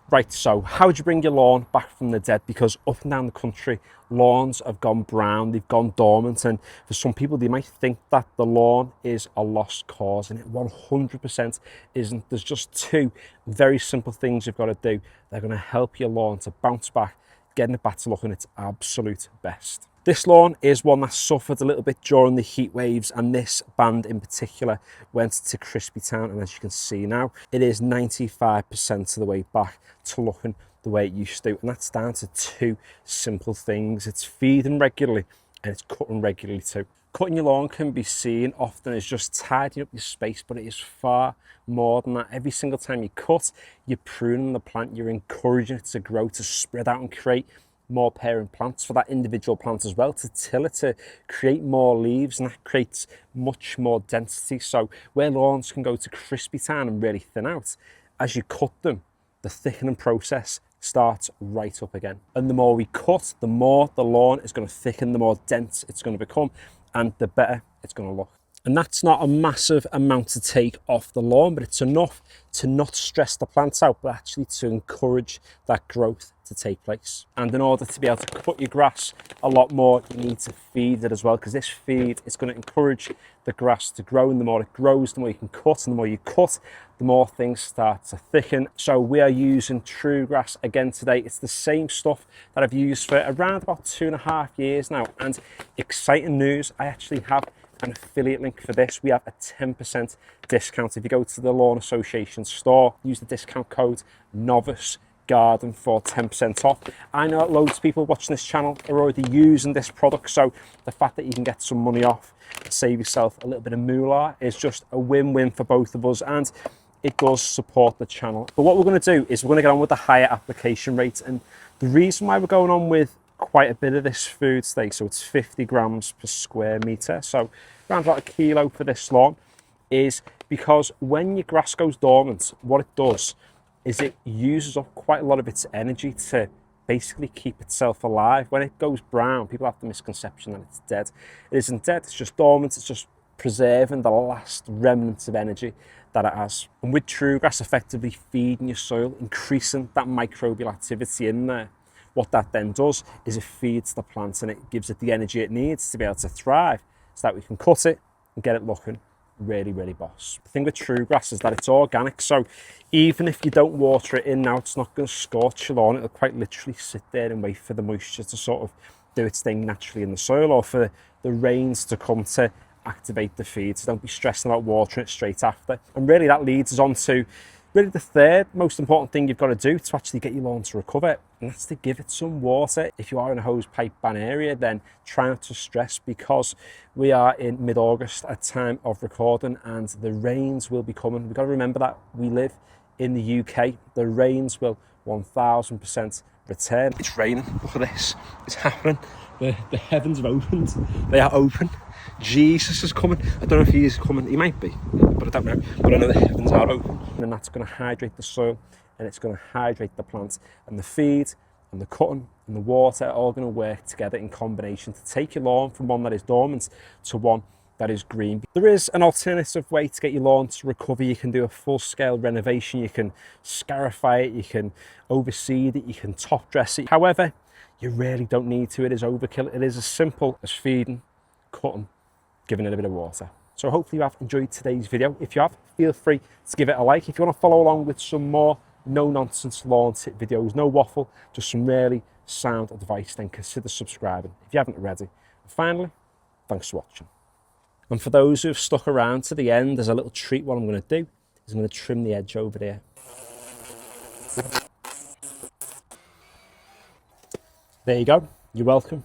Right, so how do you bring your lawn back from the dead? Because up and down the country, lawns have gone brown, they've gone dormant, and for some people, they might think that the lawn is a lost cause, and it 100% isn't. There's just two very simple things you've got to do. They're going to help your lawn to bounce back, getting it back to looking its absolute best. This lawn is one that suffered a little bit during the heat waves, and this band in particular went to Crispy Town, and as you can see now, it is 95% of the way back to looking the way it used to, and that's down to two simple things. It's feeding regularly and it's cutting regularly too. Cutting your lawn can be seen often as just tidying up your space, but it is far more than that. Every single time you cut, you're pruning the plant, you're encouraging it to grow, to spread out and create more parent plants for that individual plant as well, to till it, to create more leaves, and that creates much more density. So where lawns can go to crispy town and really thin out, as you cut them, the thickening process starts right up again. And the more we cut, the more the lawn is going to thicken, the more dense it's going to become, and the better it's going to look. And that's not a massive amount to take off the lawn, but it's enough to not stress the plants out, but actually to encourage that growth to take place. And in order to be able to cut your grass a lot more, you need to feed it as well, because this feed is going to encourage the grass to grow, and the more it grows, the more you can cut, and the more you cut, the more things start to thicken. So we are using True Grass again today. It's the same stuff that I've used for around about 2.5 years now, and exciting news, I actually have an affiliate link for this. We have a 10% discount if you go to the Lawn Association store. Use the discount code Novice Garden for 10% off. I know that loads of people watching this channel are already using this product, so the fact that you can get some money off and save yourself a little bit of moolah is just a win-win for both of us, and it does support the channel. But what we're going to do is we're going to get on with the higher application rate, and the reason why we're going on with quite a bit of this food today, so it's 50 grams per square metre, so around about 1 kilo for this lawn, is because when your grass goes dormant, what it does is it uses up quite a lot of its energy to basically keep itself alive. When it goes brown, people have the misconception that it's dead. It isn't dead, it's just dormant, it's just preserving the last remnants of energy that it has. And with True Grass effectively feeding your soil, increasing that microbial activity in there, what that then does is it feeds the plant and it gives it the energy it needs to be able to thrive, so that we can cut it and get it looking really, really boss. The thing with True Grass is that it's organic, so even if you don't water it in now, it's not going to scorch your lawn. It'll quite literally sit there and wait for the moisture to sort of do its thing naturally in the soil, or for the rains to come to activate the feed. So don't be stressing about watering it straight after. And really that leads us on to really the third most important thing you've got to do to actually get your lawn to recover, and that's to give it some water. If you are in a hose pipe ban area, then try not to stress, because we are in mid-August at time of recording and the rains will be coming. We've got to remember that we live in the UK. The rains will 1000% return. It's raining, look at this, it's happening. The heavens have opened, they are open. Jesus is coming. I don't know if he is coming, he might be, but I don't know. But I know the heavens are open, and that's going to hydrate the soil, and it's going to hydrate the plants, and the feed and the cutting and the water are all going to work together in combination to take your lawn from one that is dormant to one that is green. There is an alternative way to get your lawn to recover. You can do a full-scale renovation, you can scarify it, you can overseed it, you can top dress it. However, you really don't need to. It is overkill. It is as simple as feeding, cutting, giving it a bit of water. So hopefully you have enjoyed today's video. If you have, feel free to give it a like. If you want to follow along with some more no-nonsense lawn tip videos, no waffle, just some really sound advice, then consider subscribing if you haven't already. And finally, thanks for watching. And for those who have stuck around to the end, there's a little treat. What I'm going to do is I'm going to trim the edge over there. There you go. You're welcome.